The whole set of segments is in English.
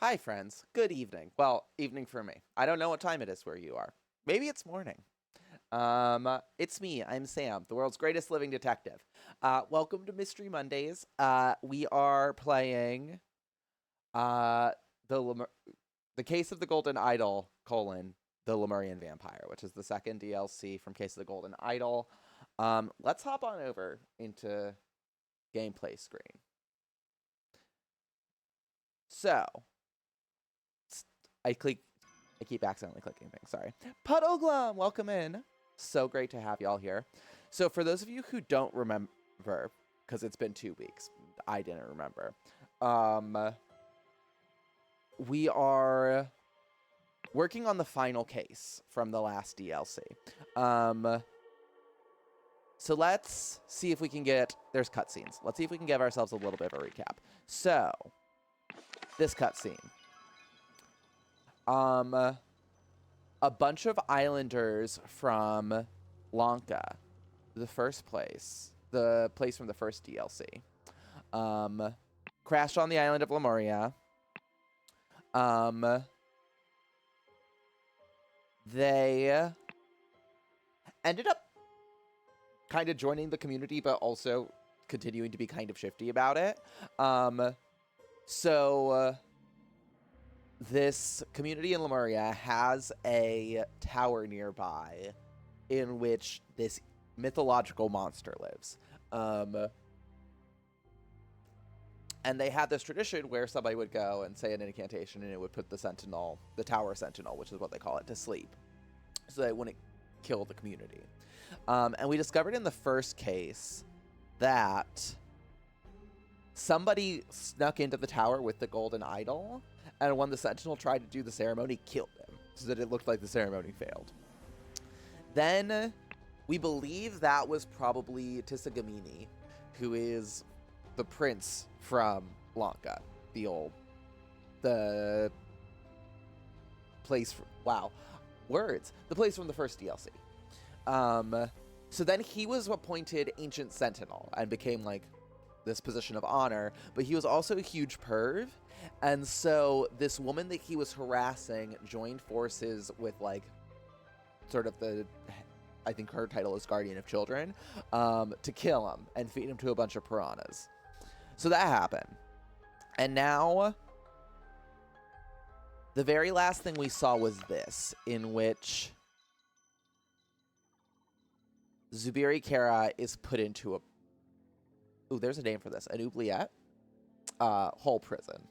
Hi, friends. Good evening. Well, evening for me. I don't know what time it is where you are. Maybe it's morning. It's me. I'm Sam, the world's greatest living detective. Welcome to Mystery Mondays. We are playing uh, the Lemur- the Case of the Golden Idol: the Lemurian Vampire, which is the second DLC from Case of the Golden Idol. Let's hop on over into gameplay screen. So, I click. I keep accidentally clicking things. Sorry. Puddleglum, welcome in. So great to have y'all here. So for those of you who don't remember, because it's been 2 weeks, I didn't remember. We are working on the final case from the last DLC. So let's see if we can get. There's cutscenes. Let's see if we can give ourselves a little bit of a recap. So this cutscene. A bunch of islanders from Lanka, the place from the first DLC, crashed on the island of Lemuria. They ended up kind of joining the community, but also continuing to be kind of shifty about it. So this community in Lemuria has a tower nearby in which this mythological monster lives. And they had this tradition where somebody would go and say an incantation and it would put the tower sentinel, which is what they call it, to sleep. So they wouldn't kill the community. And we discovered in the first case that somebody snuck into the tower with the golden idol, and when the sentinel tried to do the ceremony, killed him, so that it looked like the ceremony failed. Then we believe that was probably Tisagamini, who is the prince from Lanka, the place. The place from the first DLC. So then he was appointed Ancient Sentinel and became like this position of honor, but he was also a huge perv. And so this woman that he was harassing joined forces with like sort of I think her title is Guardian of Children, to kill him and feed him to a bunch of piranhas. So that happened. And now the very last thing we saw was this, in which Zubiri Kara is put into there's a name for this, an oubliette, whole prison.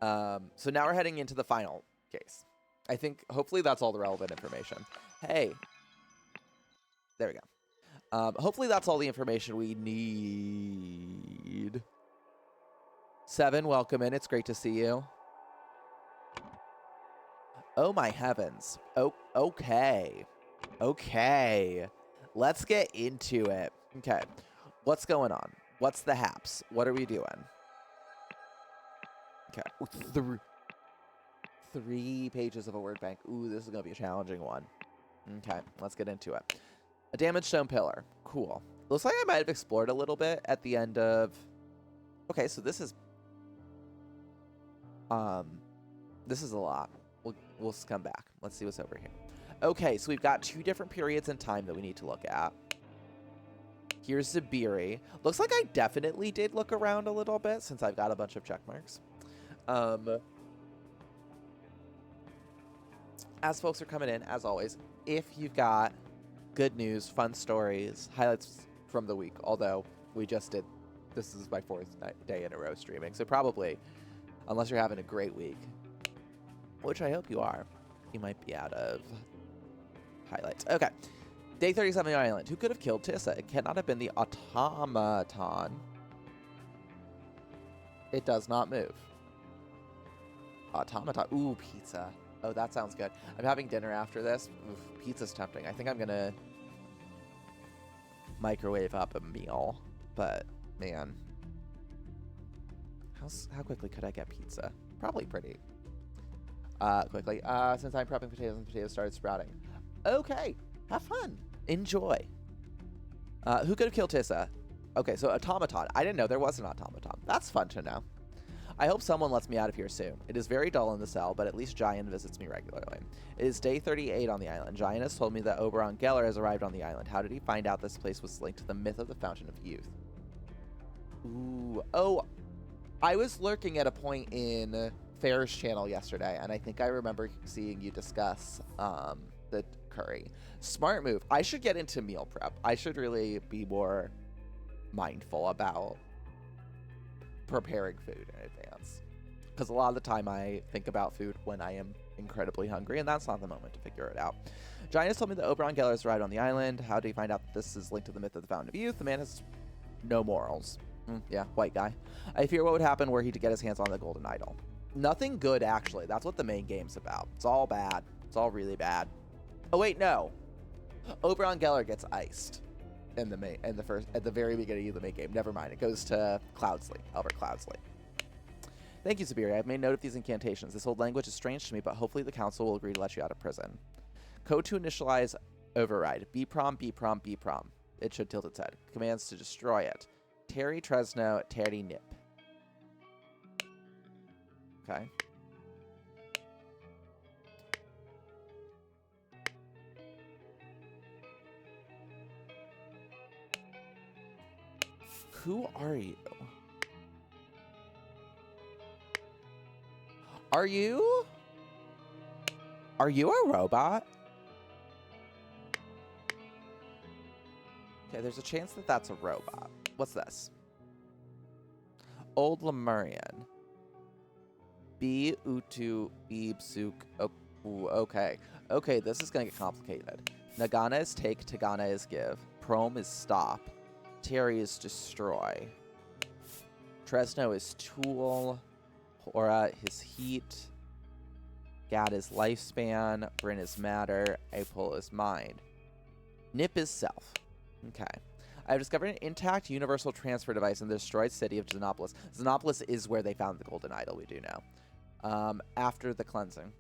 So now we're heading into the final case. I think hopefully that's all the relevant information. Hey, there we go. Hopefully that's all the information we need. Seven, welcome in. It's great to see you. Oh my heavens. Oh, okay. Let's get into it. Okay. What's going on? What's the haps? What are we doing? Okay. Three pages of a word bank. Ooh, this is going to be a challenging one. Okay, let's get into it. A damaged stone pillar. Cool. Looks like I might have explored a little bit at the end of... Okay, so this is... This is a lot. We'll come back. Let's see what's over here. Okay, so we've got 2 different periods in time that we need to look at. Here's Zubiri. Looks like I definitely did look around a little bit since I've got a bunch of check marks. As folks are coming in, as always, if you've got good news, fun stories, highlights from the week, although we just did, this is my 4th day in a row streaming, so probably, unless you're having a great week, which I hope you are, you might be out of highlights. Okay. Day 37 Island. Who could have killed Tissa? It cannot have been the automaton. It does not move. Automaton. Ooh, pizza. Oh, that sounds good. I'm having dinner after this. Oof, pizza's tempting. I think I'm gonna microwave up a meal. But, man. How quickly could I get pizza? Probably pretty quickly. Since I'm prepping potatoes and potatoes started sprouting. Okay. Have fun. Enjoy. Who could have killed Tissa? Okay, so automaton. I didn't know there was an automaton. That's fun to know. I hope someone lets me out of here soon. It is very dull in the cell, but at least Giant visits me regularly. It is day 38 on the island. Giant has told me that Oberon Geller has arrived on the island. How did he find out this place was linked to the myth of the Fountain of Youth? Ooh. Oh, I was lurking at a point in Fair's channel yesterday, and I think I remember seeing you discuss the curry. Smart move. I should get into meal prep. I should really be more mindful about preparing food in advance, because a lot of the time I think about food when I am incredibly hungry, and that's not the moment to figure it out. Giant has told me that Oberon Geller has arrived on the island. How did he find out that this is linked to the myth of the Fountain of Youth? The man has no morals. Yeah, white guy. I fear what would happen were he to get his hands on the golden idol. Nothing good, actually. That's what the main game's about. It's all bad. It's all really bad. Oh wait, no. Oberon Geller gets iced at the very beginning of the main game. Never mind. It goes to Cloudsley, Albert Cloudsley. Thank you, Siberia. I've made note of these incantations. This old language is strange to me, but hopefully the council will agree to let you out of prison. Code to initialize override. B-prom, B-prom, B-prom. It should tilt its head. Commands to destroy it. Terry Tresno, Terry Nip. Okay. Who are you? Are you a robot? Okay, there's a chance that that's a robot. What's this? Old Lemurian. B Utu Ibsuk. Okay. Okay, this is gonna get complicated. Nagana is take, Tagana is give. Prom is stop. Terry is destroy. Tresno is tool. Hora is heat. Gad is lifespan. Bryn is matter. Apol is mind. Nip is self. Okay. I have discovered an intact universal transfer device in the destroyed city of Xenopolis. Xenopolis is where they found the golden idol, we do know. After the cleansing.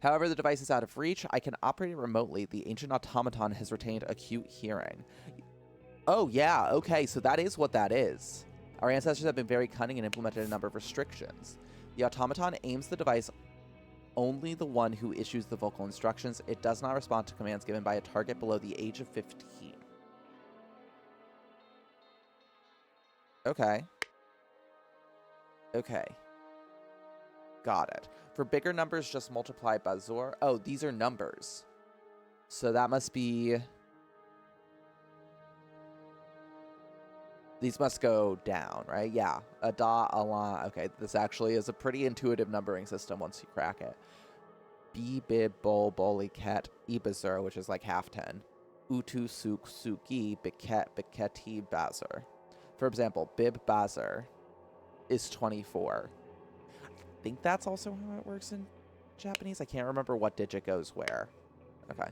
However, the device is out of reach. I can operate it remotely. The ancient automaton has retained acute hearing. Oh, yeah. Okay, so that is what that is. Our ancestors have been very cunning and implemented a number of restrictions. The automaton aims the device only the one who issues the vocal instructions. It does not respond to commands given by a target below the age of 15. Okay. Okay. Got it. For bigger numbers, just multiply Bazor. Oh, these are numbers. So that must be... These must go down, right? Yeah. Ada, Ala. Okay, this actually is a pretty intuitive numbering system once you crack it. B, Bib, Bol, Boli, Ket, Ibazur, which is like half 10. Utu, Suk, Suki, Biket, Biketi, Bazur. For example, Bib Bazur is 24. I think that's also how it works in Japanese. I can't remember what digit goes where. Okay.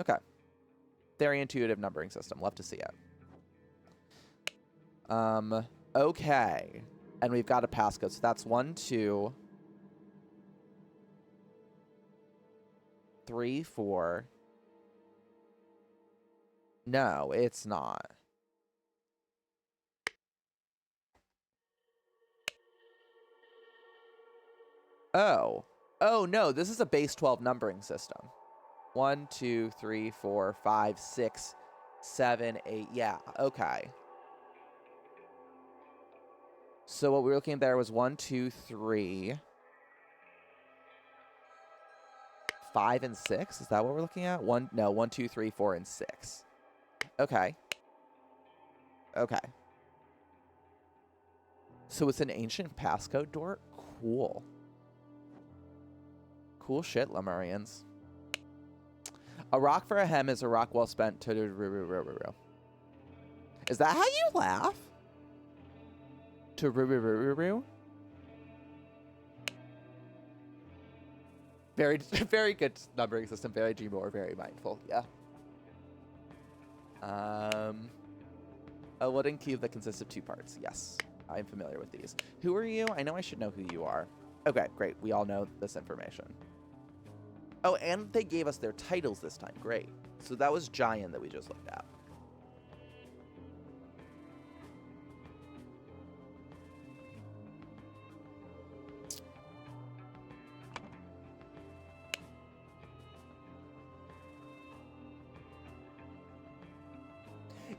Okay. Very intuitive numbering system. Love to see it. Okay. And we've got a passcode. So that's 1, 2, 3, 4. No, it's not. Oh. Oh, no, this is a base 12 numbering system. 1, 2, 3, 4, 5, 6, 7, 8. Yeah, okay. So what we were looking at there was 1, 2, 3, 5, and 6. Is that what we're looking at? 1, 2, 3, 4, and 6. Okay. Okay. So it's an ancient passcode door? Cool. Cool shit, Lemurians. A rock for a hem is a rock well spent. Is that how you laugh? Very, very good numbering system. Very Gmore, very mindful. Yeah. A wooden cube that consists of 2 parts. Yes, I'm familiar with these. Who are you? I know I should know who you are. Okay, great. We all know this information. Oh, and they gave us their titles this time. Great. So that was Giant that we just looked at.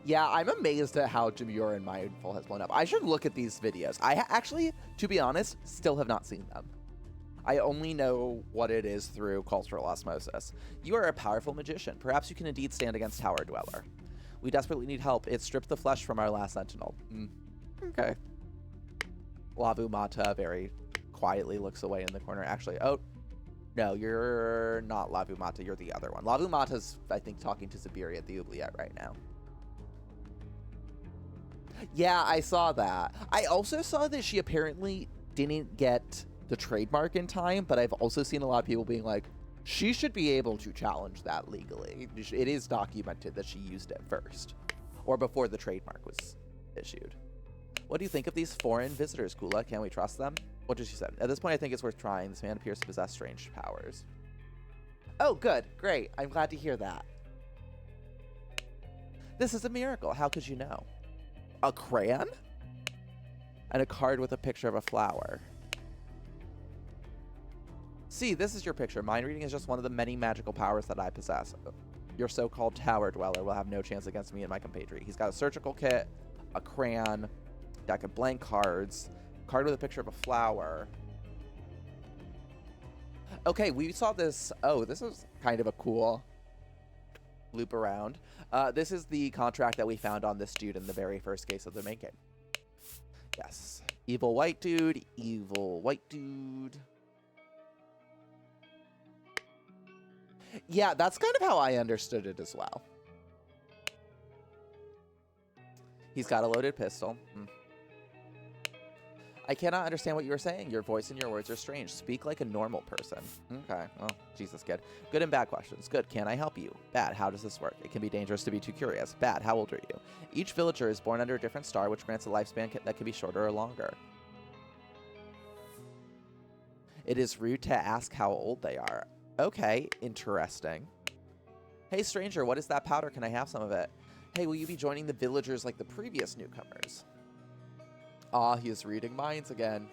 Yeah, I'm amazed at how Demure and Mindful has blown up. I should look at these videos. Actually, to be honest, still have not seen them. I only know what it is through cultural osmosis. You are a powerful magician. Perhaps you can indeed stand against Tower Dweller. We desperately need help. It stripped the flesh from our last sentinel. Okay. Lavu Mata very quietly looks away in the corner. Actually, oh, no, you're not Lavu Mata. You're the other one. Lavu Mata's, I think, talking to Zubiri at the oubliette right now. Yeah, I saw that. I also saw that she apparently didn't get the trademark in time, but I've also seen a lot of people being like, she should be able to challenge that legally. It is documented that she used it first, or before the trademark was issued. What do you think of these foreign visitors, Kula? Can we trust them? What did she say? At this point, I think it's worth trying. This man appears to possess strange powers. Oh, good. Great. I'm glad to hear that. This is a miracle. How could you know? A crayon? And a card with a picture of a flower. See, this is your picture. Mind reading is just one of the many magical powers that I possess. Your so-called Tower Dweller will have no chance against me and my compatriot. He's got a surgical kit, a crayon, deck of blank cards, card with a picture of a flower. Okay, we saw this. Oh, this is kind of a cool loop around. This is the contract that we found on this dude in the very first case of the main game. Yes. Evil white dude, evil white dude. Yeah, that's kind of how I understood it as well. He's got a loaded pistol. I cannot understand what you are saying. Your voice and your words are strange. Speak like a normal person. Okay. Oh, Jesus, kid. Good and bad questions. Good. Can I help you? Bad. How does this work? It can be dangerous to be too curious. Bad. How old are you? Each villager is born under a different star, which grants a lifespan that can be shorter or longer. It is rude to ask how old they are. Okay. Interesting. Hey, stranger, what is that powder? Can I have some of it? Hey, will you be joining the villagers like the previous newcomers? Ah, he is reading minds again.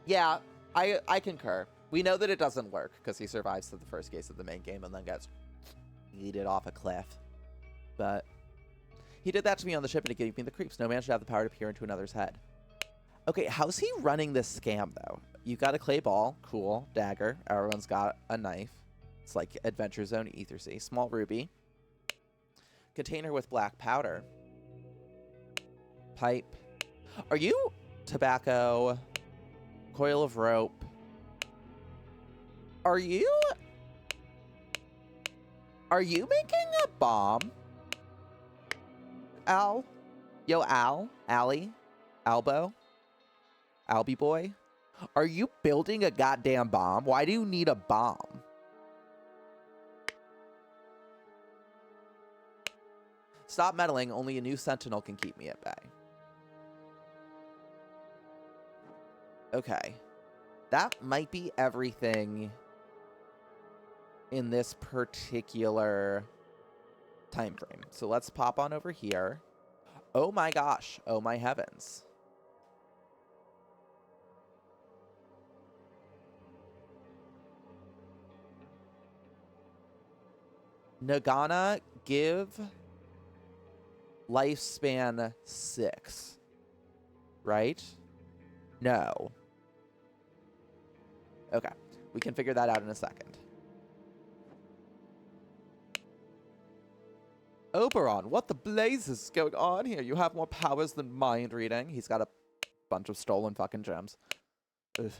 Yeah, I concur. We know that it doesn't work because he survives to the first case of the main game and then gets yeeted off a cliff. But he did that to me on the ship and it gave me the creeps. No man should have the power to peer into another's head. Okay, how's he running this scam, though? You got a clay ball. Cool. Dagger. Everyone's got a knife. It's like Adventure Zone Ether Sea. Small ruby. Container with black powder. Pipe. Are you tobacco? Coil of rope. Are you making a bomb? Al? Yo, Al? Allie? Albo? Albie boy? Are you building a goddamn bomb? Why do you need a bomb? Stop meddling. Only a new sentinel can keep me at bay. Okay. That might be everything in this particular time frame. So let's pop on over here. Oh my gosh. Oh my heavens. Nagana, give lifespan 6. Right? No. Okay. We can figure that out in a second. Oberon, what the blazes is going on here? You have more powers than mind reading. He's got a bunch of stolen fucking gems. Ugh.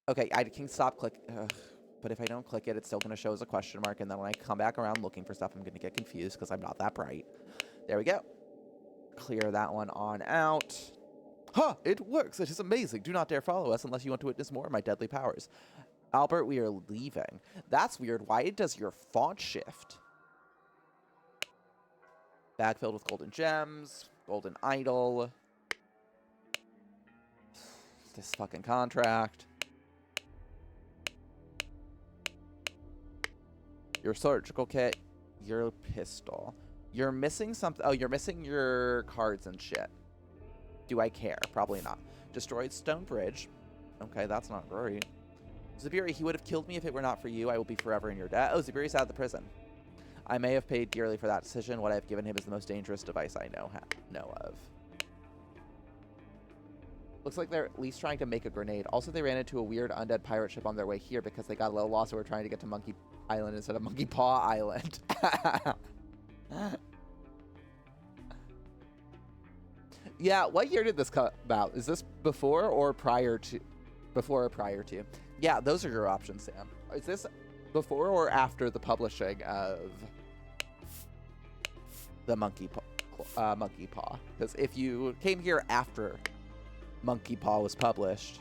Okay, I can stop click. Ugh. But if I don't click it, it's still going to show as a question mark. And then when I come back around looking for stuff, I'm going to get confused because I'm not that bright. There we go. Clear that one on out. Huh, it works. It is amazing. Do not dare follow us unless you want to witness more of my deadly powers. Albert, we are leaving. That's weird. Why does your font shift? Bag filled with golden gems. Golden idol. This fucking contract. Your surgical kit. Your pistol. You're missing something. Oh, you're missing your cards and shit. Do I care? Probably not. Destroyed stone bridge. Okay, that's not great. Zubiri, he would have killed me if it were not for you. I will be forever in your debt. Oh, Zubiri's out of the prison. I may have paid dearly for that decision. What I've given him is the most dangerous device I know of. Looks like they're at least trying to make a grenade. Also, they ran into a weird undead pirate ship on their way here because they got a little lost and were trying to get to Monkey Island instead of Monkey Paw Island. Yeah, what year did this come about? Is this before or prior to? Before or prior to? Yeah, those are your options, Sam. Is this before or after the publishing of the Monkey Paw? Because if you came here after Monkey Paw was published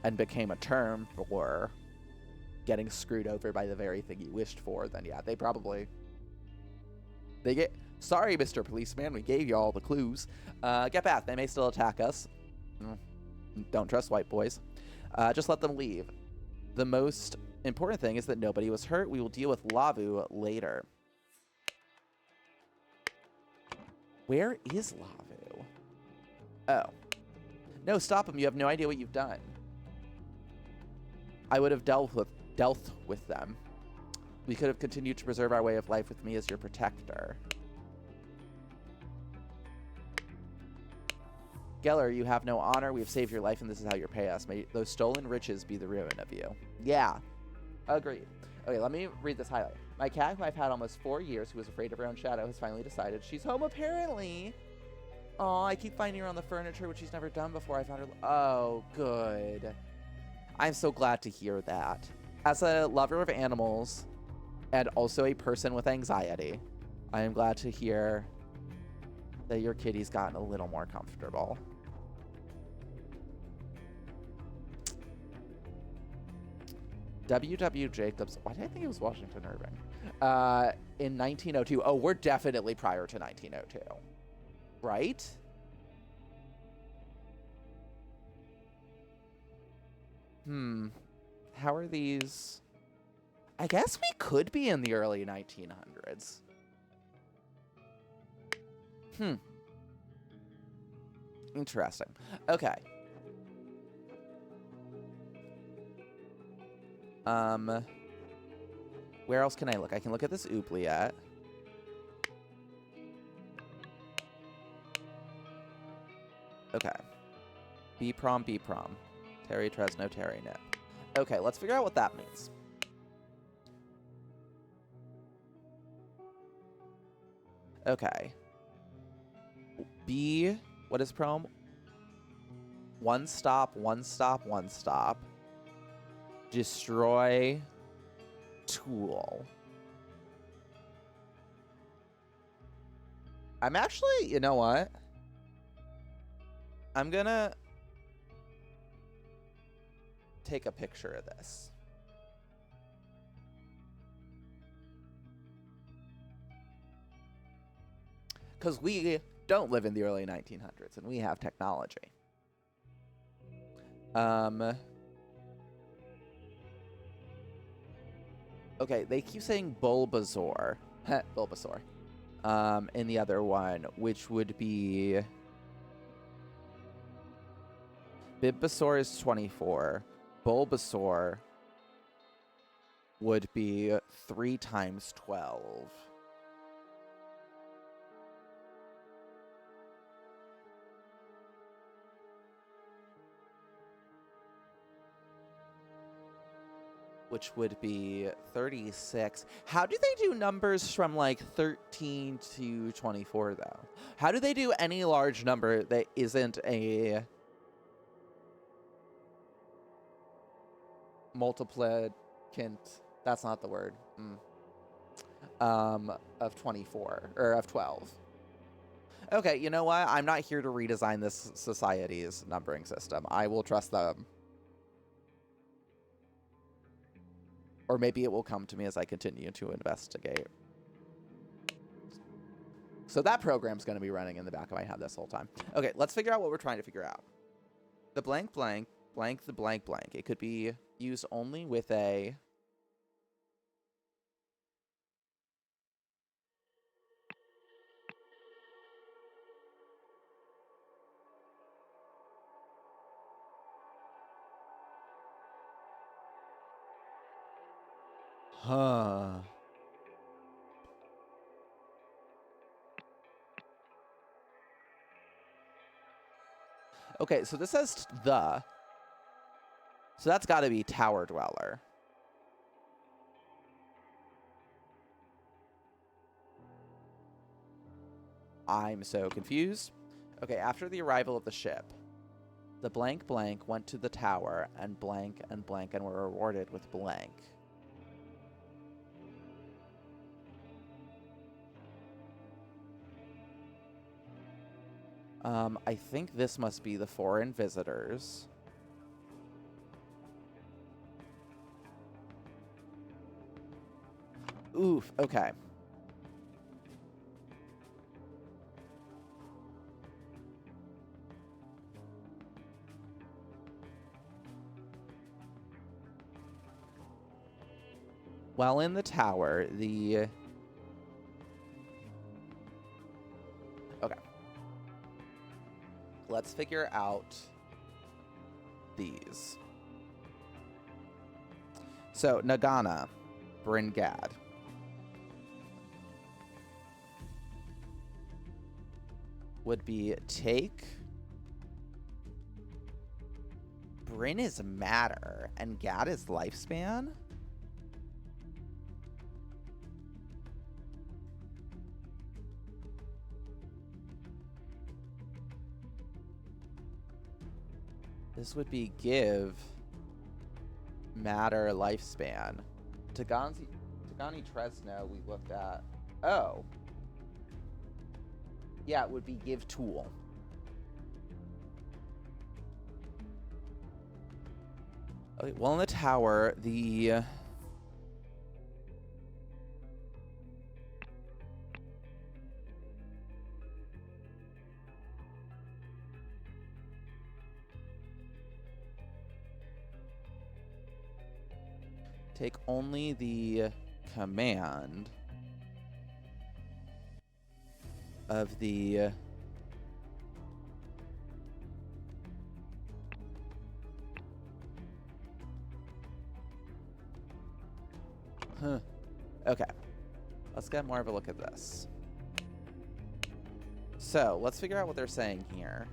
and became a term for getting screwed over by the very thing you wished for, then yeah, they get... Sorry, Mr. Policeman, we gave you all the clues. Get back, they may still attack us. Don't trust white boys. Just let them leave. The most important thing is that nobody was hurt. We will deal with Lavu later. Where is Lavu? Oh. No, stop him. You have no idea what you've done. I would have dealt with them. We could have continued to preserve our way of life with me as your protector. Geller, you have no honor. We have saved your life, and this is how you pay us. May those stolen riches be the ruin of you. Yeah. Agreed. Okay, let me read this highlight. My cat, who I've had almost 4 years, who was afraid of her own shadow, has finally decided she's home, apparently. Oh, I keep finding her on the furniture, which she's never done before. I found her... Oh, good. I'm so glad to hear that. As a lover of animals and also a person with anxiety, I am glad to hear that your kitty's gotten a little more comfortable. W.W. Jacobs. Why did I think it was Washington Irving? In 1902. Oh, we're definitely prior to 1902. Right? How are these? I guess we could be in the early 1900s. Interesting. Okay. Where else can I look? I can look at this oubliette. Okay. B-prom, B-prom. Terry Tresno, Terry Nip. Okay, let's figure out what that means. Okay. B, what is prom? One stop, one stop, one stop. Destroy tool. I'm actually, you know what? I'm gonna take a picture of this. Because we don't live in the early 1900s, and we have technology. Okay, they keep saying Bulbasaur. Bulbasaur. In the other one, which would be... Bibbasaur is 24. Bulbasaur would be 3 times 12. Which would be 36. How do they do numbers from like 13 to 24 though? How do they do any large number that isn't a multiplicand? That's not the word. Of 24 or of 12. Okay, you know what? I'm not here to redesign this society's numbering system. I will trust them. Or maybe it will come to me as I continue to investigate. So that program's going to be running in the back of my head this whole time. Okay, let's figure out what we're trying to figure out. The blank blank, blank the blank blank. It could be used only with a... Huh. Okay, so this says the. So that's got to be Tower Dweller. I'm so confused. Okay, after the arrival of the ship, the blank blank went to the tower and blank and were rewarded with blank. I think this must be the foreign visitors. Oof, okay. While in the tower, the... Okay. Let's figure out these. So, Nagana, Bryn Gad. Would be take. Bryn is matter, and Gad is lifespan? This would be give matter lifespan. Tagani Tresno we looked at. Oh. Yeah, it would be give tool. Okay, well, in the tower, the... Take only the command of the... Huh. Okay. Let's get more of a look at this. So, let's figure out what they're saying here.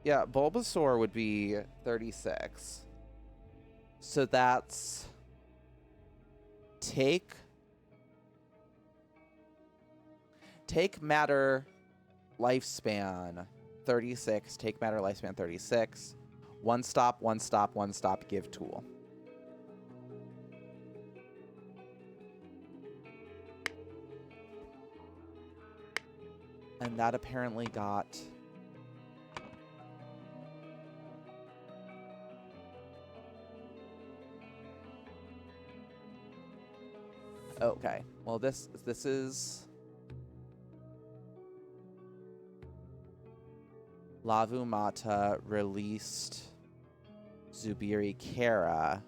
Yeah, Bulbasaur would be 36. So that's... Take matter lifespan 36. Take matter lifespan 36. One stop, give tool. And that apparently got... Okay, well this is... Lavumata released Zubiri Kara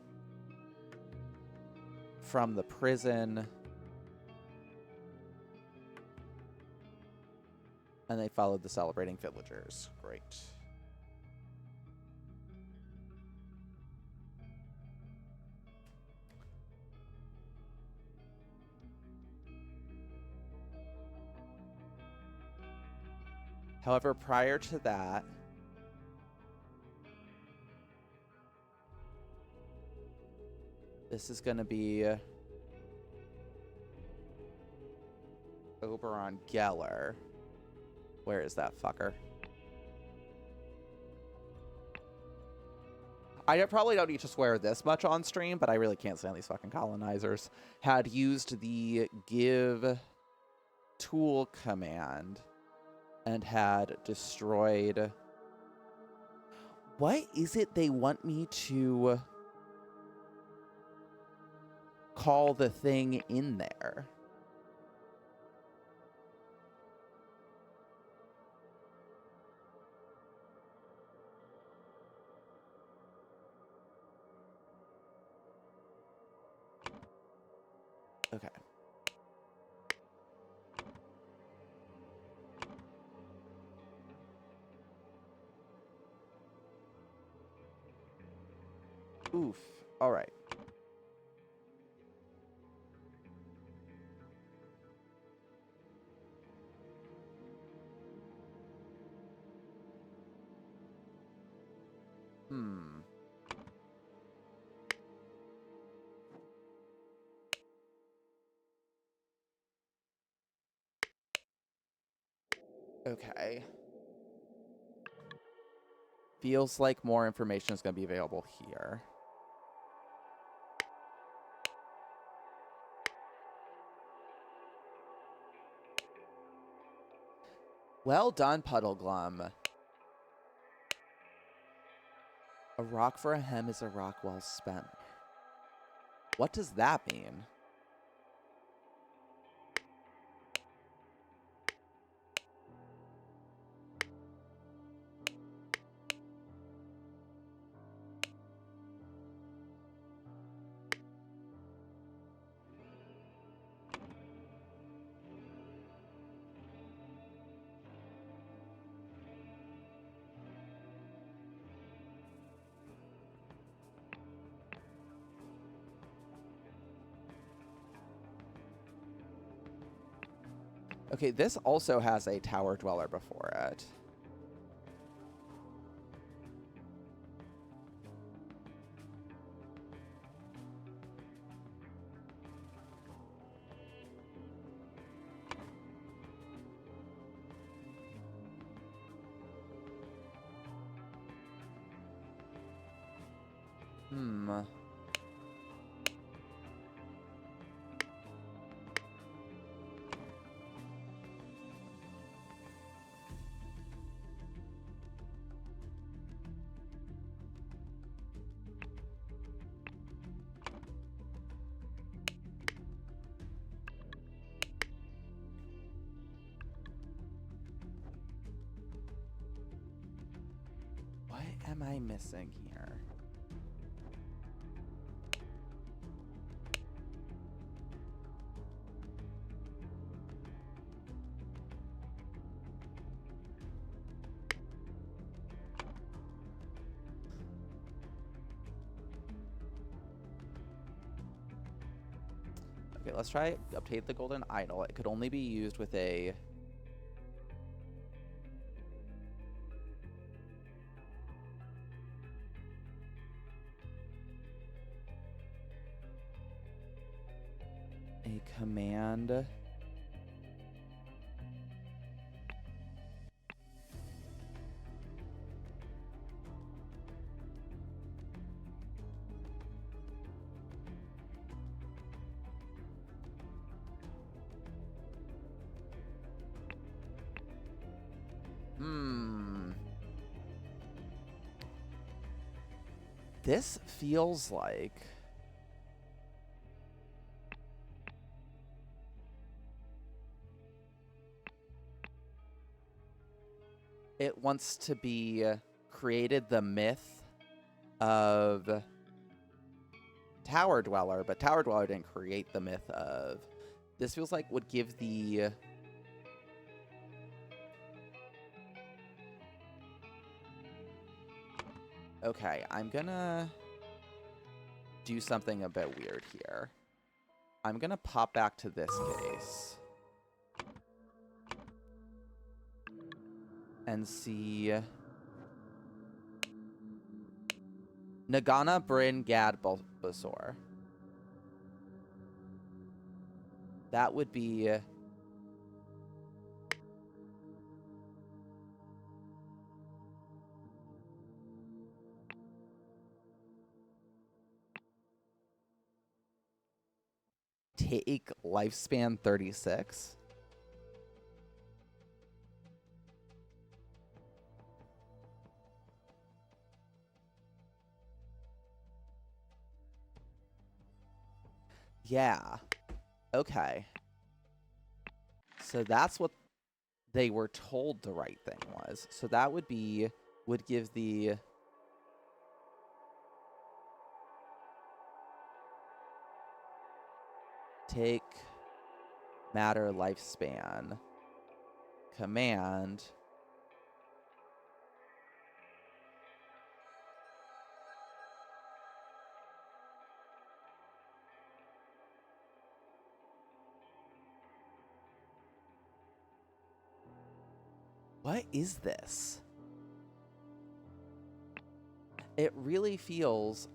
from the prison, and they followed the celebrating villagers. Great. However, prior to that, this is going to be Oberon Geller. Where is that fucker? I probably don't need to swear this much on stream, but I really can't stand these fucking colonizers. Had used the give tool command and had destroyed... What is it they want me to call the thing in there? Okay. Oof. All right. Okay. Feels like more information is going to be available here. Well done, Puddleglum. A rock for a hem is a rock well spent. What does that mean? Okay, this also has a tower dweller before it. What am I missing here? Okay, let's try update the golden idol. It could only be used with a command. This feels like it wants to be created the myth of Tower Dweller, but Tower Dweller didn't create the myth of. This feels like would give the Okay, I'm gonna do something a bit weird here. I'm gonna pop back to this case and see Nagana Bryn Gad Bulbasaur. That would be take lifespan 36. Yeah. Okay. So that's what they were told the right thing was. So that would give the take matter lifespan command. What is this? It really feels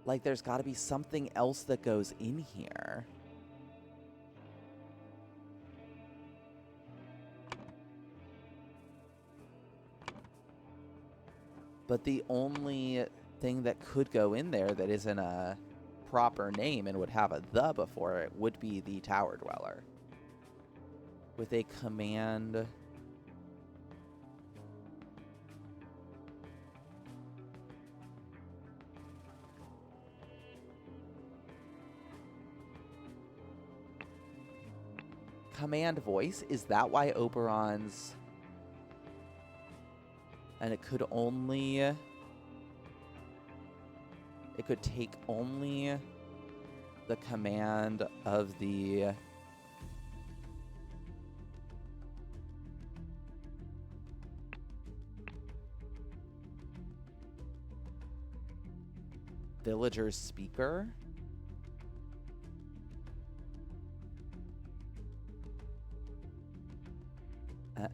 like there's got to be something else that goes in here. But the only thing that could go in there that isn't a proper name and would have a the before it would be the Tower Dweller. With a command... Command voice? Is that why Oberon's... And it could only... It could take only the command of the... Villager's speaker?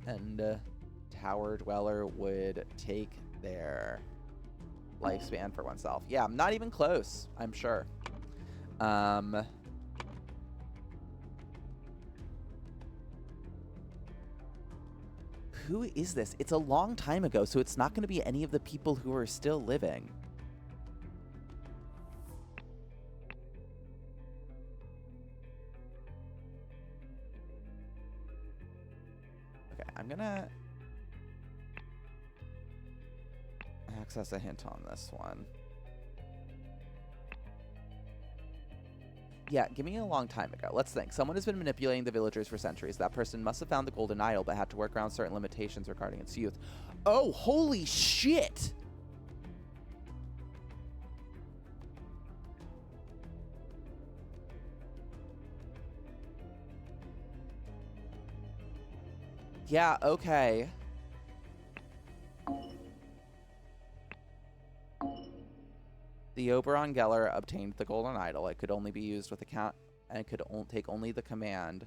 And Tower Dweller would take their lifespan for oneself. Yeah, I'm not even close, I'm sure. Who is this? It's a long time ago, so it's not going to be any of the people who are still living. Okay, I'm going to access a hint on this one. Yeah, give me a long time ago. Let's think. Someone has been manipulating the villagers for centuries. That person must have found the golden idol, but had to work around certain limitations regarding its youth. Oh, holy shit! Yeah, okay. The Oberon Geller obtained the golden idol. It could only be used with a count, and it could take only the command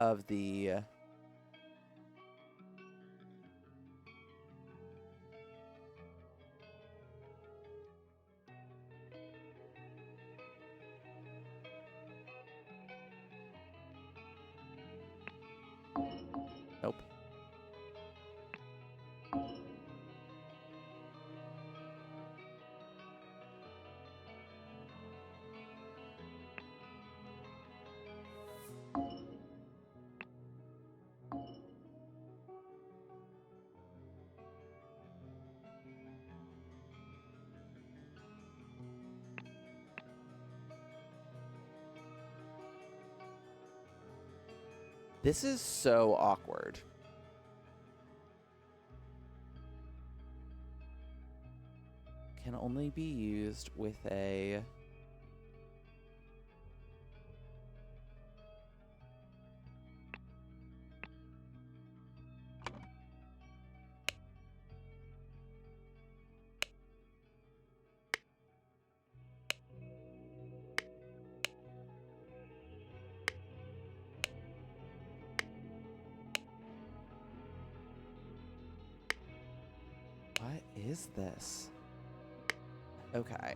of the... Nope. This is so awkward. Can only be used with a... What is this? Okay.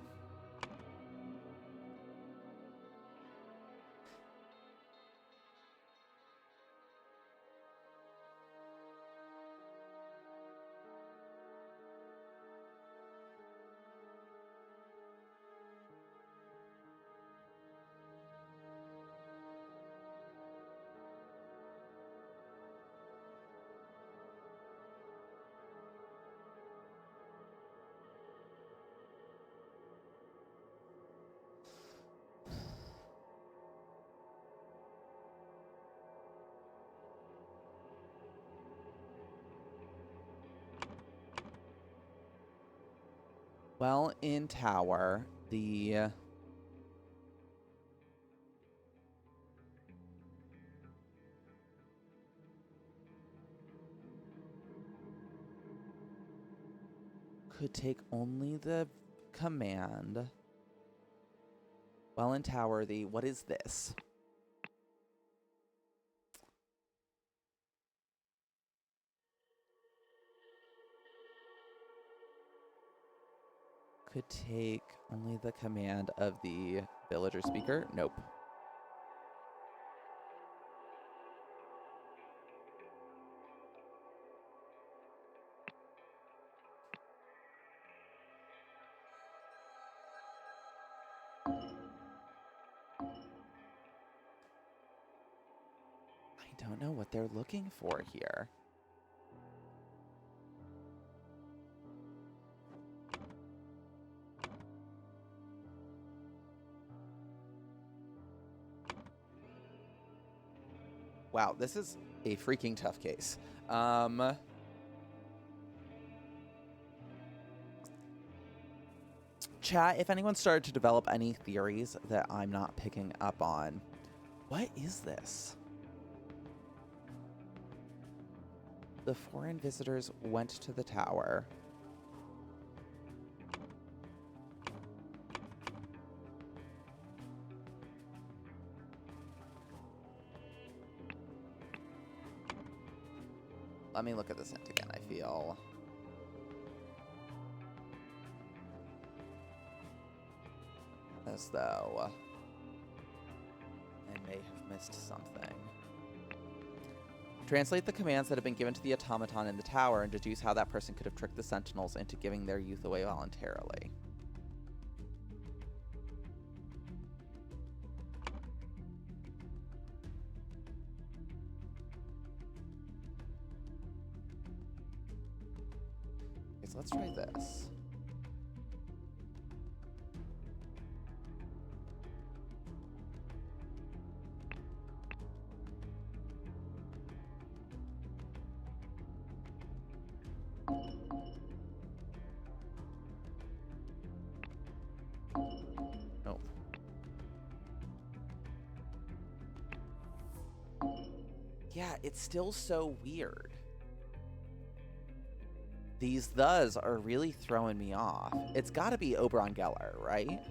Well, in Tower, the... could take only the command. While in Tower, the... What is this? Could take only the command of the villager speaker? Nope. don't know what they're looking for here. Wow, this is a freaking tough case. Chat, if anyone started to develop any theories that I'm not picking up on. What is this? The foreign visitors went to the tower. Let me look at this hint again. I feel... as though I may have missed something. Translate the commands that have been given to the automaton in the tower and deduce how that person could have tricked the sentinels into giving their youth away voluntarily. Okay, so let's try this. Yeah, it's still so weird. These thes are really throwing me off. It's got to be Oberon Geller, right?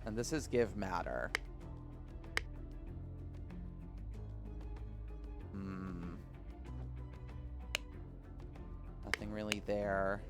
And this is give matter. Nothing really there.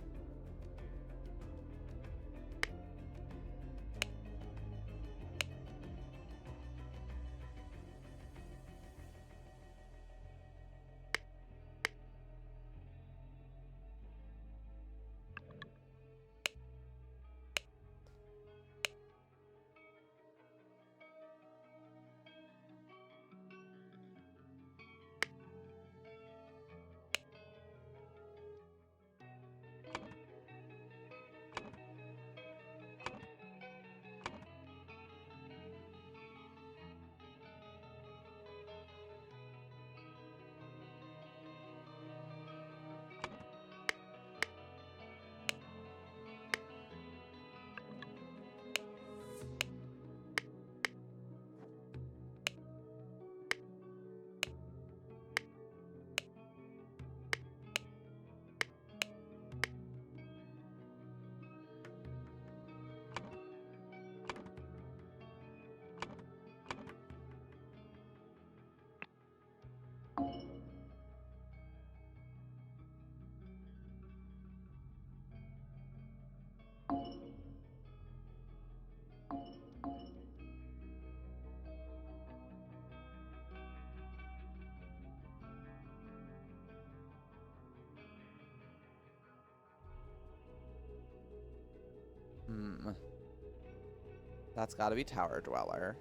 That's got to be Tower Dweller.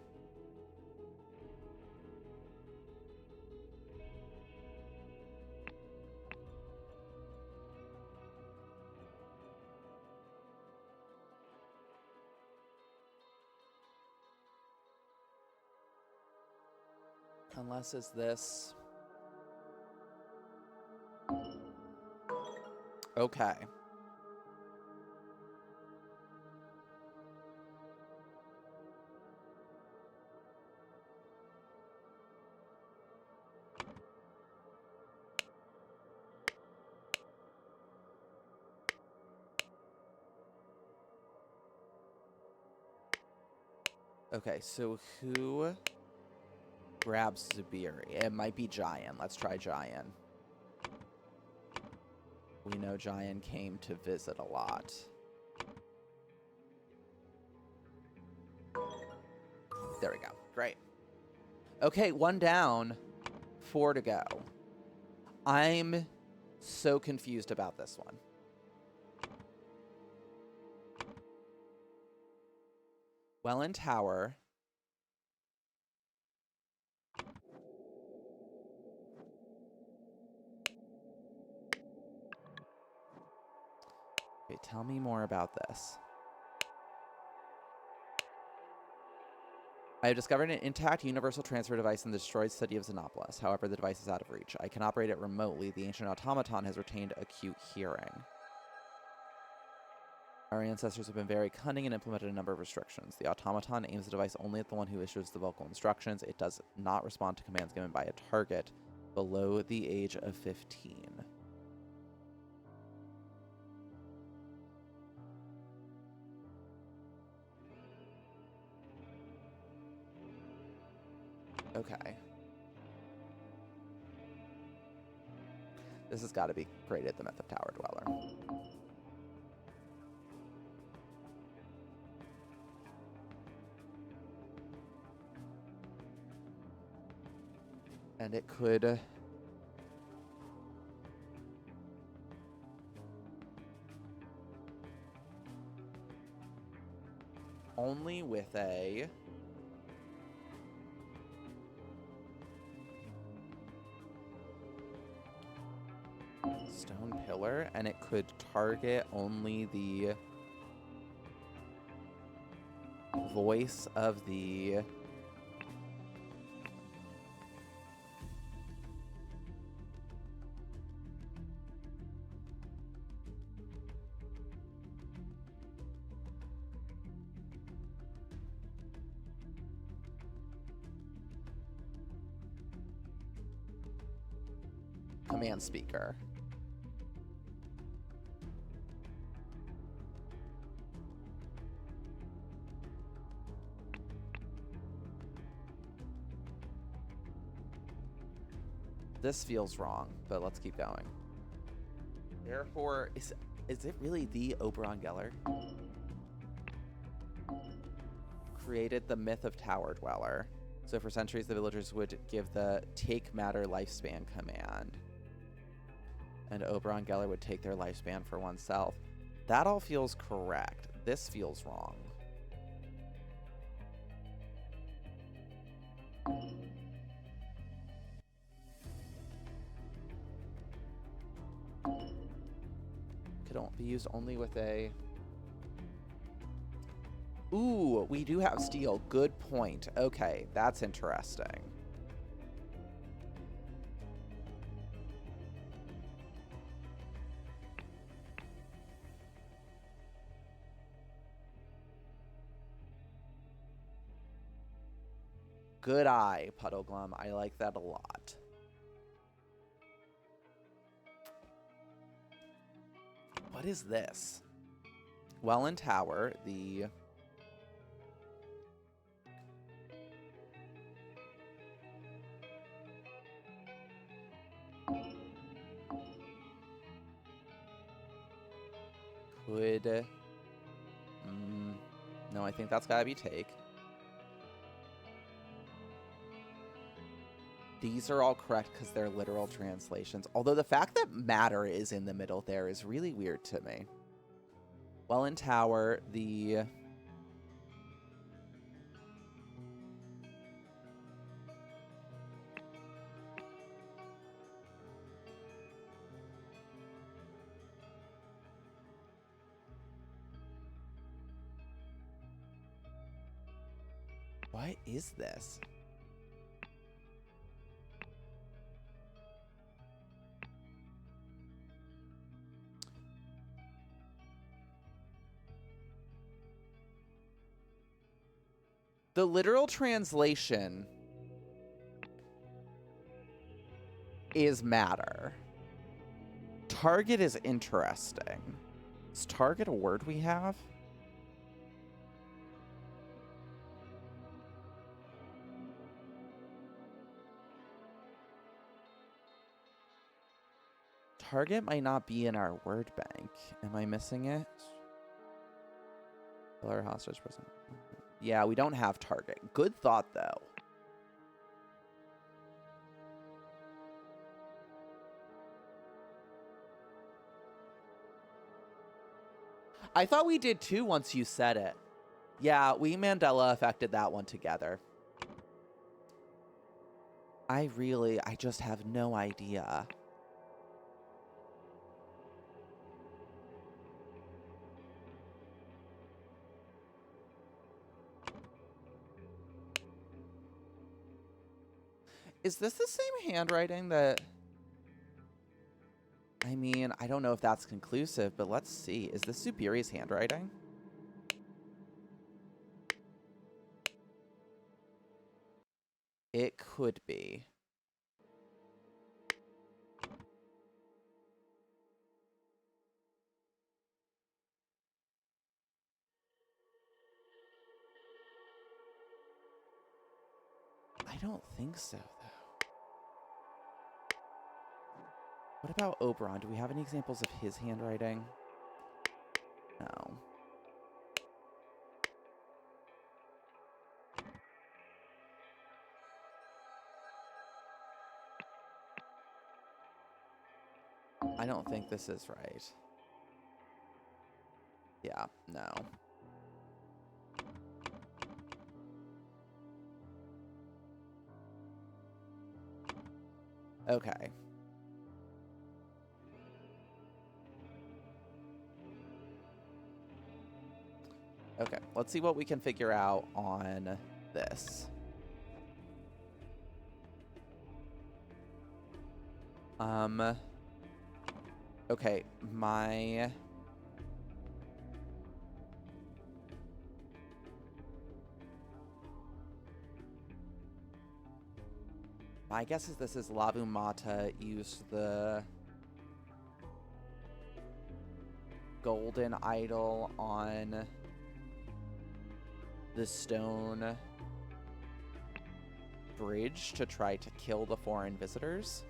Unless is this... Okay. Okay, so who grabs Zubiri? It might be Giant. Let's try Giant. We know Giant came to visit a lot. There we go. Great. Okay, 1 down, 4 to go. I'm so confused about this one. Welland Tower. Okay, tell me more about this. I have discovered an intact universal transfer device in the destroyed city of Xenopolis. However, the device is out of reach. I can operate it remotely. The ancient automaton has retained acute hearing. Our ancestors have been very cunning and implemented a number of restrictions. The automaton aims the device only at the one who issues the vocal instructions. It does not respond to commands given by a target below the age of 15. Okay. This has got to be created the Myth of Tower Dweller. And it could... only with a... stone pillar, and it could target only the voice of the command speaker. This feels wrong, but let's keep going. Therefore, is it really the Oberon Geller? Created the Myth of Tower Dweller. So for centuries, the villagers would give the Take Matter Lifespan command. And Oberon Geller would take their lifespan for oneself. That all feels correct. This feels wrong. Could be used only with a... Ooh, we do have steel. Good point. Okay, that's interesting. Good eye, Puddleglum. I like that a lot. What is this? Welland Tower, the... Could... no, I think that's gotta be take. These are all correct because they're literal translations. Although the fact that matter is in the middle there is really weird to me. Welland Tower, the... What is this? The literal translation is matter. Target is interesting. Is target a word we have? Target might not be in our word bank. Am I missing it? Killer hostage person. Yeah, we don't have target. Good thought, though. I thought we did too once you said it. Yeah, we Mandela affected that one together. I just have no idea. Is this the same handwriting that... I mean, I don't know if that's conclusive, but let's see. Is this Zubiri's handwriting? It could be. I don't think so, though. What about Oberon? Do we have any examples of his handwriting? No. I don't think this is right. Yeah, no. Okay. Okay, let's see what we can figure out on this. Okay, my guess is this is Lavumata used the golden idol on the stone bridge to try to kill the foreign visitors.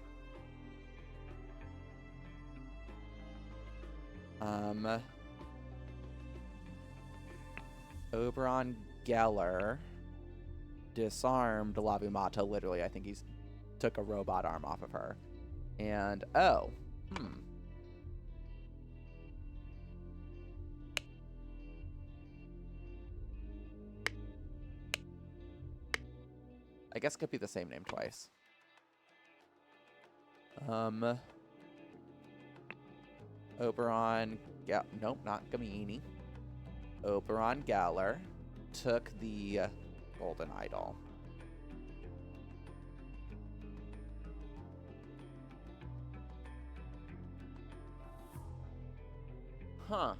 Oberon Geller disarmed Lavumata. Literally, I think he's took a robot arm off of her. And, oh. I guess it could be the same name twice. Oberon, nope, not Gamini. Oberon Galler took the golden idol. Huh.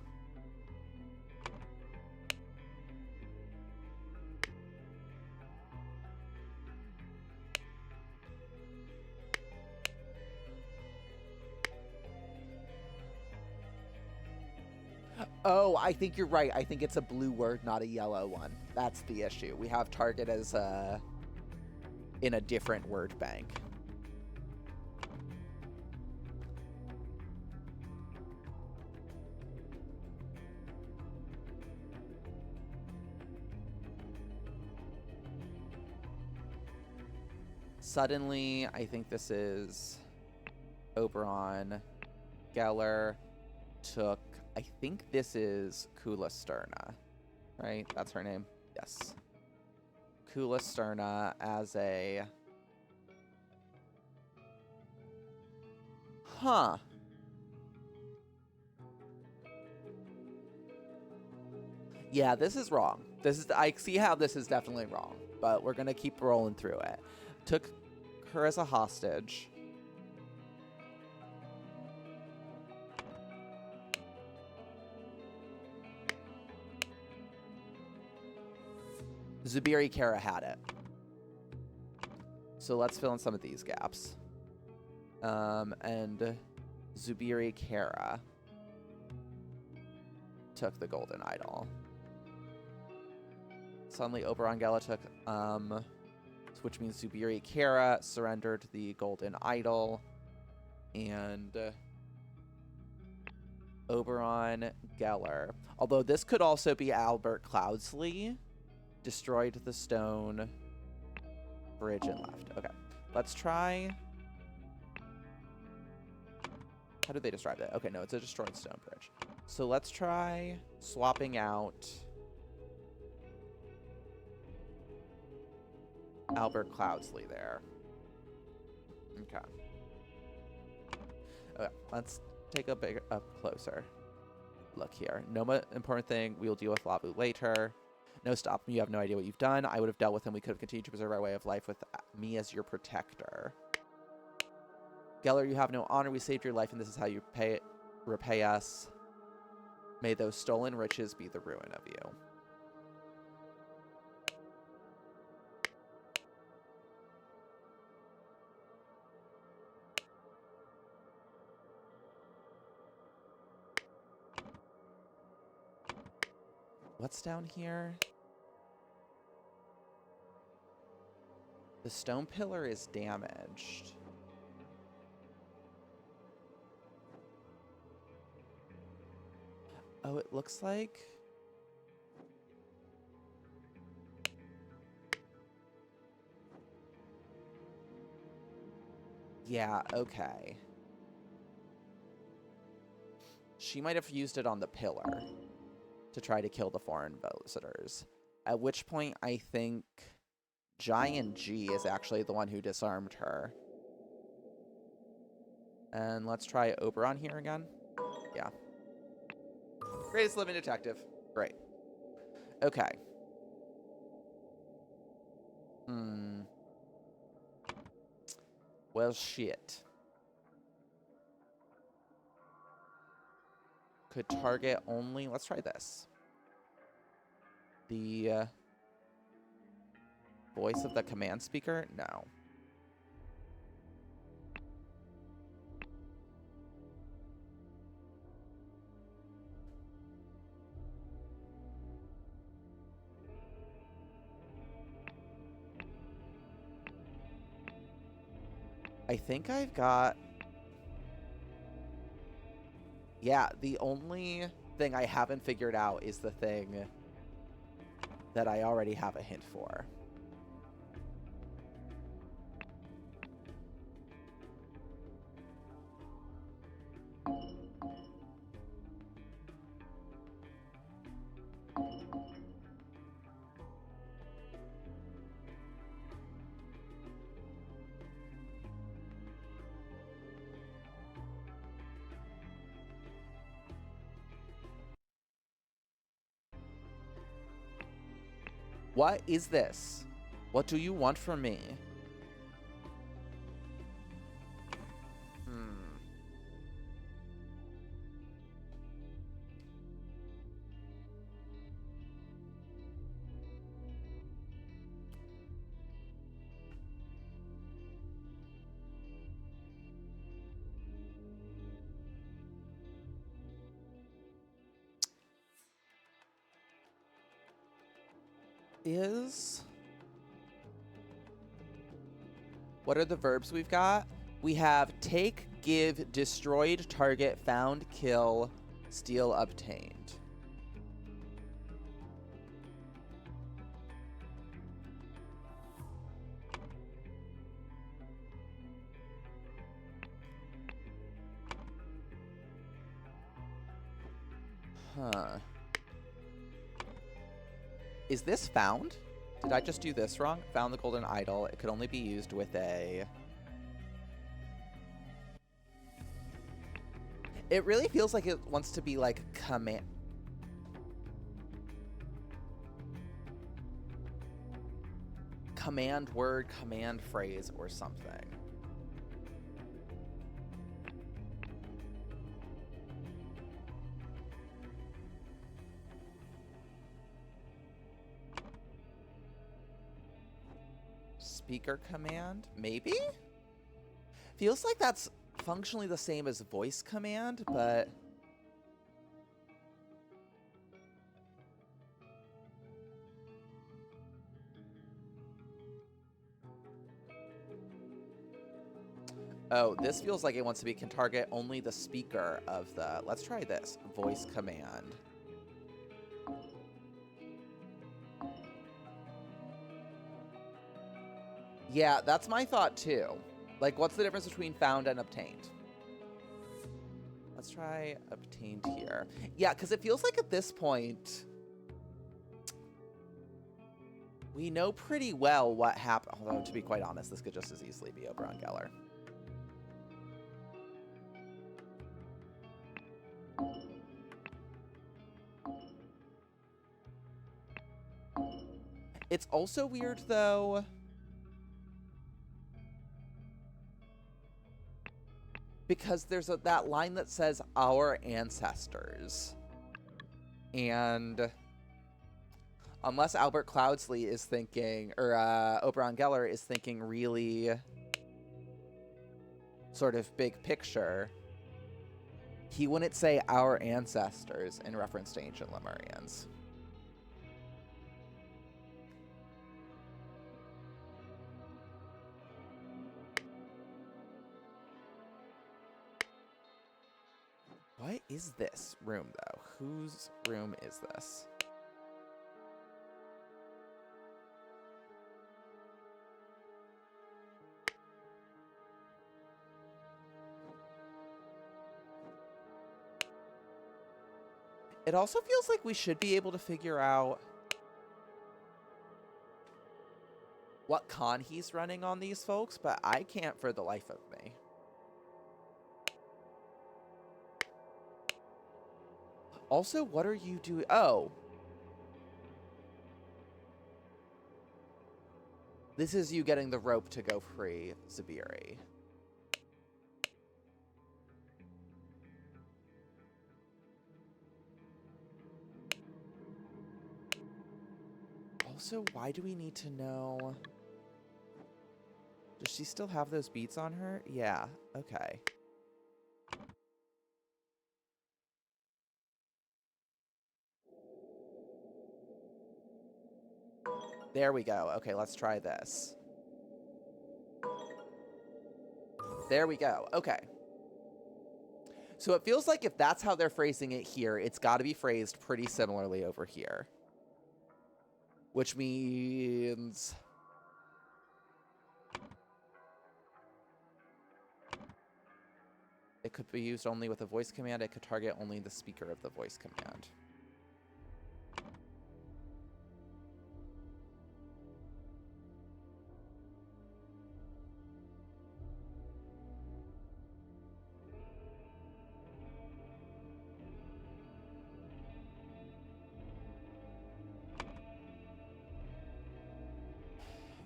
Oh, I think you're right. I think it's a blue word, not a yellow one. That's the issue. We have target as in a different word bank. Suddenly, I think this is Oberon. Geller took... I think this is Kula Sterna, right? That's her name? Yes. Kula Sterna as a... Huh. Yeah, this is wrong. I see how this is definitely wrong, but we're going to keep rolling through it. Took her as a hostage. Zubiri Kara had it. So let's fill in some of these gaps. And Zubiri Kara took the golden idol. Suddenly Oberon Gala took, which means Zubiri Kara surrendered the golden idol. And Oberon Geller. Although this could also be Albert Cloudsley. Destroyed the stone bridge and left. Okay, let's try. How did they describe that? Okay, no, it's a destroyed stone bridge. So let's try swapping out Albert Cloudsley there. Okay. Okay, let's take a big up closer look here. No important thing. We will deal with Labu later. No, stop. You have no idea what you've done. I would have dealt with him. We could have continued to preserve our way of life with me as your protector. Geller, you have no honor. We saved your life, and this is how you repay us. May those stolen riches be the ruin of you. What's down here? The stone pillar is damaged. Oh, it looks like... Yeah, okay. She might have used it on the pillar to try to kill the foreign visitors. At which point, I think Giant G is actually the one who disarmed her. And let's try Oberon here again. Yeah. Greatest living detective. Great. Okay. Well, shit. Could target only... Let's try this. The voice of the command speaker? No. I think I've got... Yeah, the only thing I haven't figured out is the thing that I already have a hint for. What is this? What do you want from me? What are the verbs we've got? We have take, give, destroyed, target, found, kill, steal, obtained. Huh. Is this found? Did I just do this wrong? Found the golden idol. It could only be used with a... It really feels like it wants to be like command... Command word, command phrase, or something. Speaker command, maybe? Feels like that's functionally the same as voice command, but... Oh, this feels like it wants to be can target only the speaker of the... Let's try this. Voice command. Yeah, that's my thought too. Like, what's the difference between found and obtained? Let's try obtained here. Yeah, because it feels like at this point... We know pretty well what happened. Although, to be quite honest, this could just as easily be Oberon Geller. It's also weird, though, because there's that line that says our ancestors. And unless Albert Cloudsley is thinking, or Oberon Geller is thinking really sort of big picture, he wouldn't say our ancestors in reference to ancient Lemurians. What is this room, though? Whose room is this? It also feels like we should be able to figure out what con he's running on these folks, but I can't for the life of me. Also, what are you doing? Oh. This is you getting the rope to go free Zubiri. Also, why do we need to know? Does she still have those beads on her? Yeah, okay. There we go. Okay, let's try this. There we go. Okay. So it feels like if that's how they're phrasing it here, it's got to be phrased pretty similarly over here. Which means... it could be used only with a voice command. It could target only the speaker of the voice command.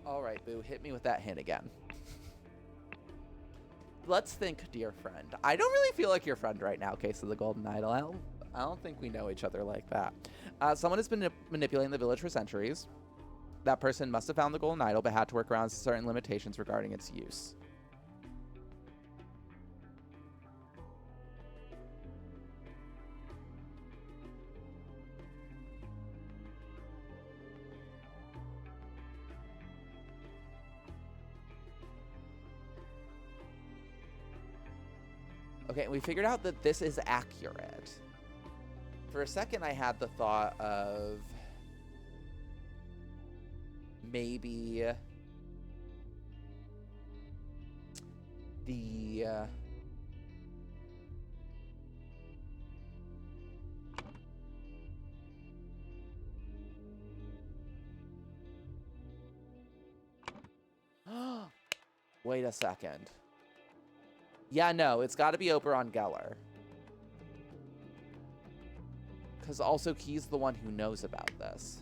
All right, Boo, hit me with that hint again. Let's think, dear friend. I don't really feel like your friend right now, Case of the Golden Idol. I don't think we know each other like that. Someone has been manipulating the village for centuries. That person must have found the Golden Idol, but had to work around certain limitations regarding its use. Okay, we figured out that this is accurate. For a second, I had the thought of maybe the wait a second. Yeah, no, it's got to be Oberon Geller. Because also he's the one who knows about this.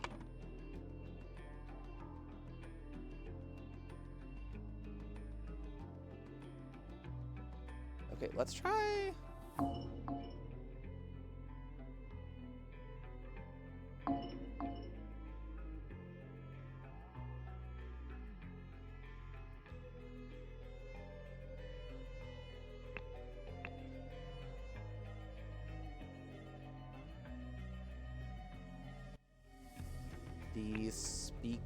Okay, let's try... the speak...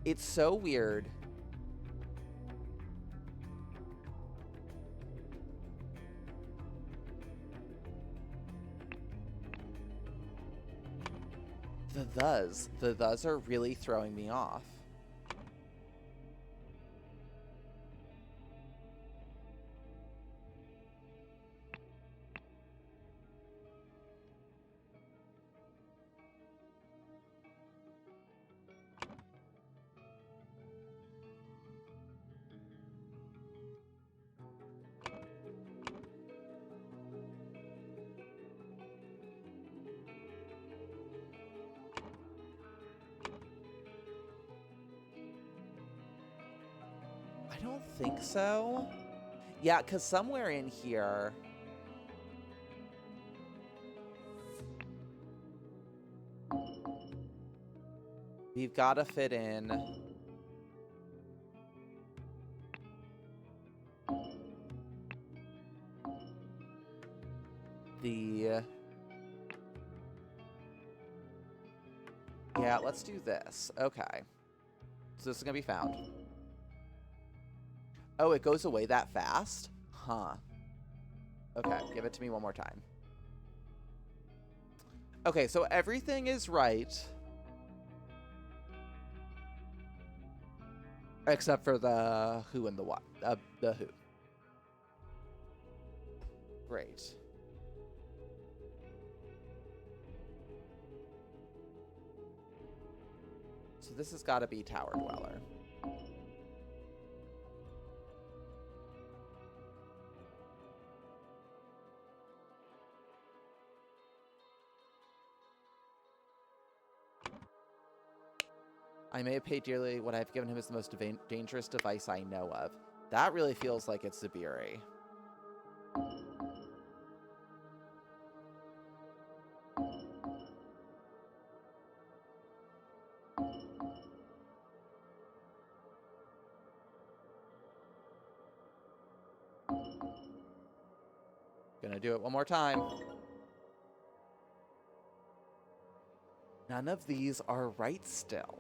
It's so weird. The thes are really throwing me off. I don't think so. Yeah, because somewhere in here... we've got to fit in... the... yeah, let's do this. Okay. So this is going to be found. Oh, it goes away that fast? Huh. Okay, give it to me one more time. Okay, so everything is right. Except for the who and the what. The who. Great. So this has got to be Tower Dweller. I may have paid dearly. What I've given him is the most dangerous device I know of. That really feels like it's Zubiri. Gonna do it one more time. None of these are right still.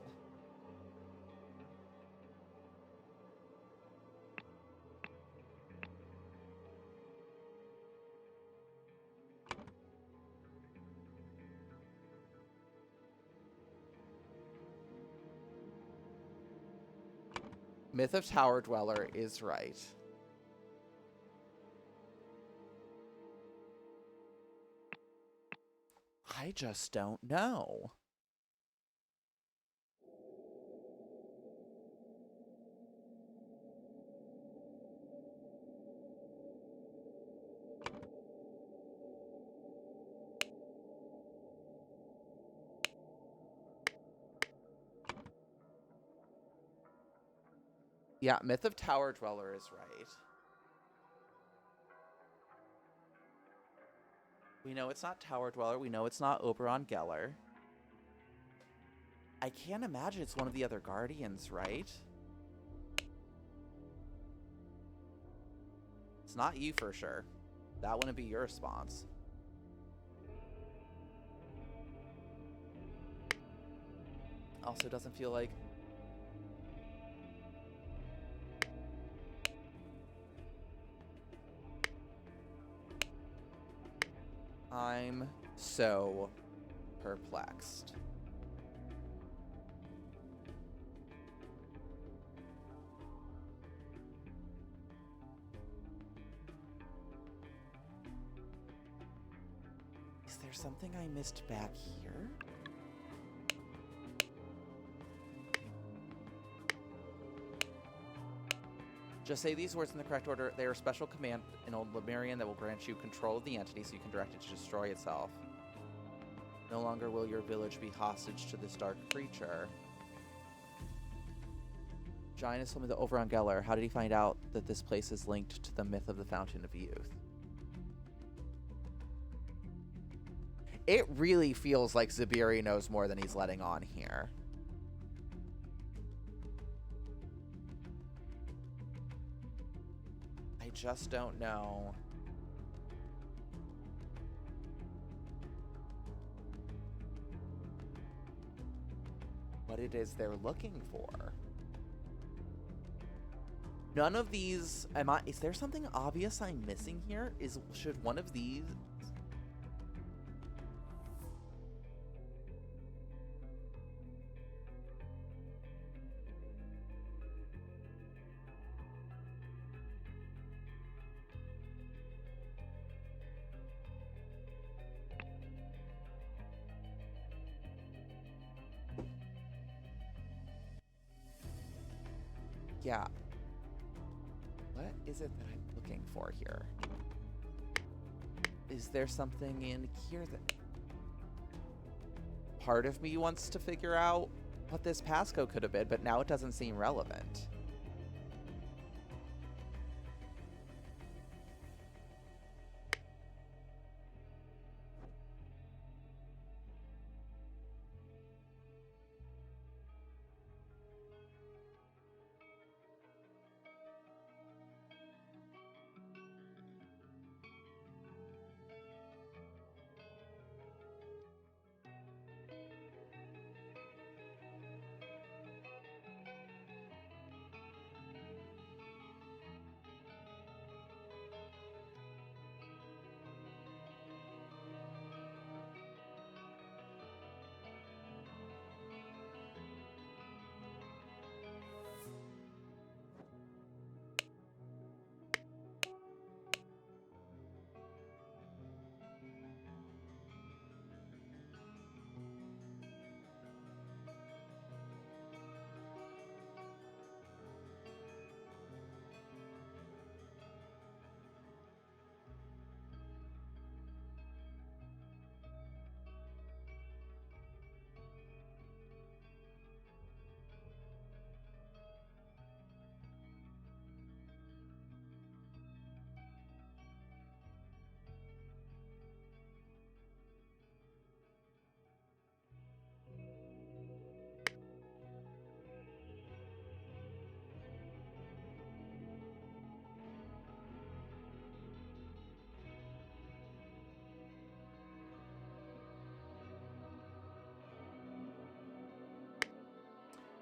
Myth of Tower Dweller is right. I just don't know. Yeah, Myth of Tower Dweller is right. We know it's not Tower Dweller. We know it's not Oberon Geller. I can't imagine it's one of the other Guardians, right? It's not you for sure. That wouldn't be your response. Also doesn't feel like... I'm so perplexed. Is there something I missed back here? Just say these words in the correct order. They are a special command in Old Lemurian that will grant you control of the entity so you can direct it to destroy itself. No longer will your village be hostage to this dark creature. Giannis told me that over on Geller. How did he find out that this place is linked to the myth of the Fountain of Youth? It really feels like Zubiri knows more than he's letting on here. I just don't know. What it is they're looking for. None of these... Is there something obvious I'm missing here? Should one of these... Yeah. What is it that I'm looking for here? Is there something in here that... Part of me wants to figure out what this passcode could have been, but now it doesn't seem relevant.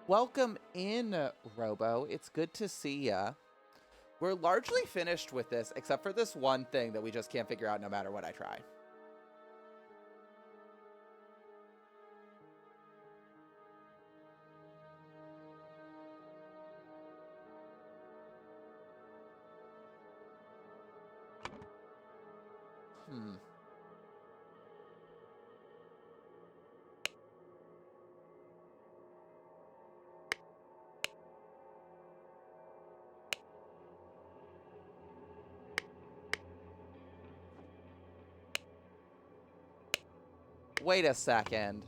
Welcome in, Robo. It's good to see ya. We're largely finished with this, except for this one thing that we just can't figure out no matter what I try. Wait a second.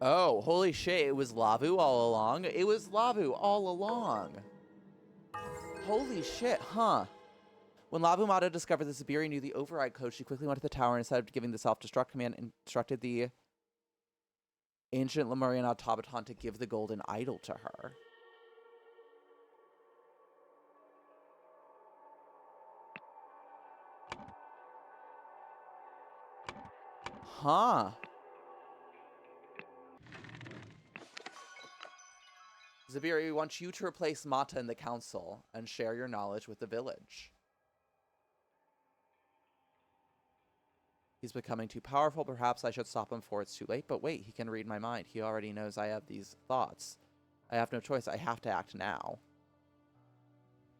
Oh, holy shit, it was Lavu all along? It was Lavu all along. Holy shit, huh? When Labumata discovered the Siberi knew the override code, she quickly went to the tower and instead of giving the self-destruct command, instructed the ancient Lemurian automaton to give the golden idol to her. Huh. Zabiri wants you to replace Mata in the council and share your knowledge with the village. He's becoming too powerful. Perhaps I should stop him before it's too late. But wait, he can read my mind. He already knows I have these thoughts. I have no choice. I have to act now.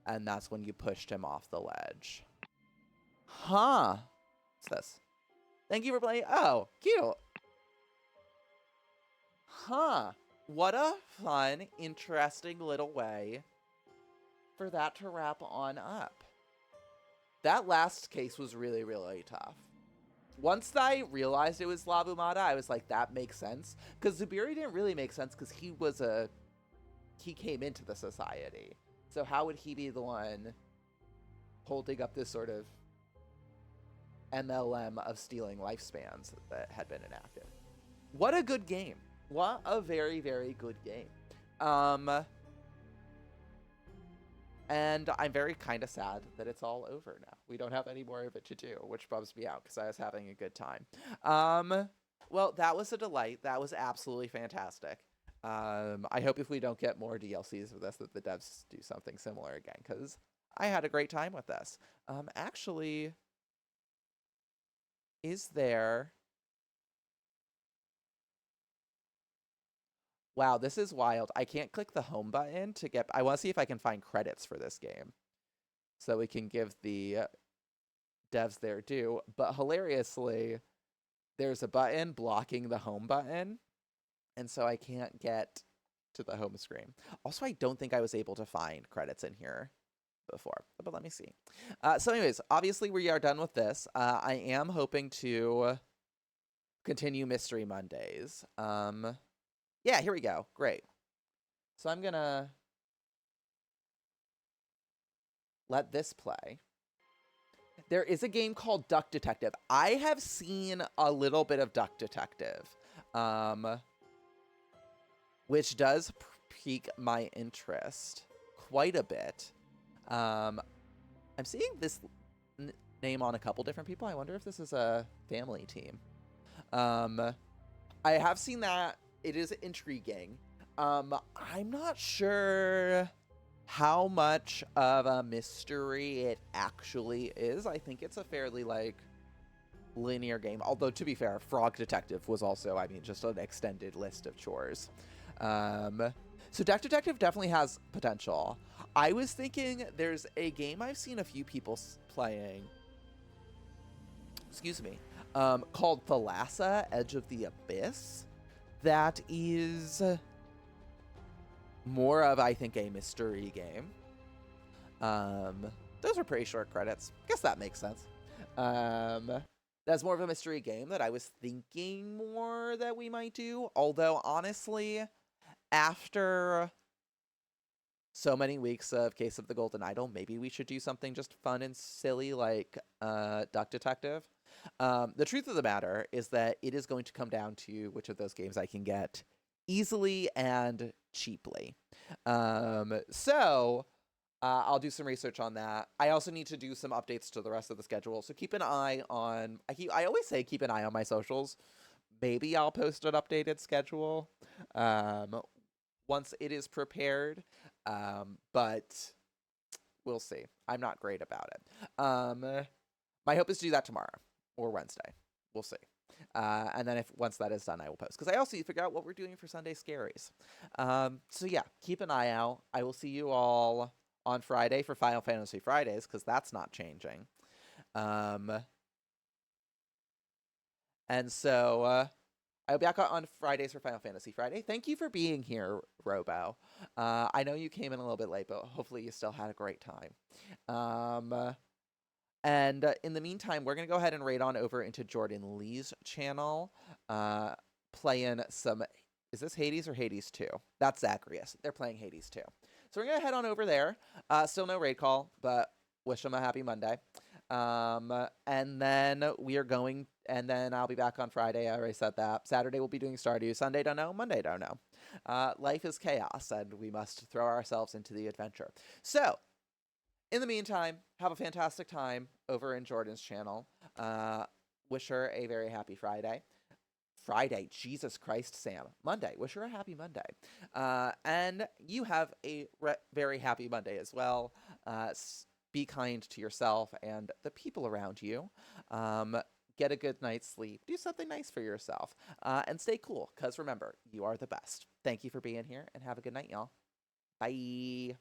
And that's when you pushed him off the ledge. Huh. What's this? Thank you for playing. Oh, cute. Huh. What a fun, interesting little way for that to wrap on up. That last case was really, really tough. Once I realized it was Labumata, I was like, that makes sense. Because Zubiri didn't really make sense because he came into the society. So how would he be the one holding up this sort of MLM of stealing lifespans that had been enacted? What a good game. What a very, very good game. And I'm very kind of sad that it's all over now. We don't have any more of it to do, which bums me out because I was having a good time. Well, that was a delight. That was absolutely fantastic. I hope if we don't get more DLCs with this, that the devs do something similar again, because I had a great time with this. Actually, is there... Wow, this is wild. I can't click the home button to get... I want to see if I can find credits for this game so we can give the devs their due. But hilariously, there's a button blocking the home button, and so I can't get to the home screen. Also, I don't think I was able to find credits in here before, but let me see. So anyways, obviously we are done with this. I am hoping to continue Mystery Mondays. Yeah, here we go. Great. So I'm going to let this play. There is a game called Duck Detective. I have seen a little bit of Duck Detective, which does pique my interest quite a bit. I'm seeing this name on a couple different people. I wonder if this is a family team. I have seen that. It is intriguing. I'm not sure how much of a mystery it actually is. I think it's a fairly, like, linear game. Although, to be fair, Frog Detective was also, I mean, just an extended list of chores. So Duck Detective definitely has potential. I was thinking there's a game I've seen a few people playing. Excuse me. Called Thalassa, Edge of the Abyss. That is more of, I think, a mystery game. Those are pretty short credits. Guess that makes sense. That's more of a mystery game that I was thinking more that we might do. Although, honestly, after so many weeks of Case of the Golden Idol, maybe we should do something just fun and silly like Duck Detective. The truth of the matter is that it is going to come down to which of those games I can get easily and cheaply. So I'll do some research on that. I also need to do some updates to the rest of the schedule. So keep an eye on. I always say keep an eye on my socials. Maybe I'll post an updated schedule um, once it is prepared. But we'll see. I'm not great about it. My hope is to do that tomorrow or Wednesday. We'll see. And then if once that is done, I will post. Because I also need to figure out what we're doing for Sunday Scaries. So yeah, keep an eye out. I will see you all on Friday for Final Fantasy Fridays, because that's not changing. Um, and so I'll be back on Fridays for Final Fantasy Friday. Thank you for being here, Robo. I know you came in a little bit late, but hopefully you still had a great time. And in the meantime, we're going to go ahead and raid on over into Jordan Lee's channel, playing some. Is this Hades or Hades 2? That's Zacharias. They're playing Hades 2. So we're going to head on over there. Still no raid call, but wish them a happy Monday. And then we are going, and then I'll be back on Friday. I already said that. Saturday we'll be doing Stardew. Sunday, don't know. Monday, don't know. Life is chaos, and we must throw ourselves into the adventure. So, in the meantime, have a fantastic time over in Jordan's channel. Wish her a very happy Friday. Friday, Jesus Christ, Sam. Monday, wish her a happy Monday. And you have a very happy Monday as well. Be kind to yourself and the people around you. Get a good night's sleep. Do something nice for yourself. And stay cool, because remember, you are the best. Thank you for being here, and have a good night, y'all. Bye.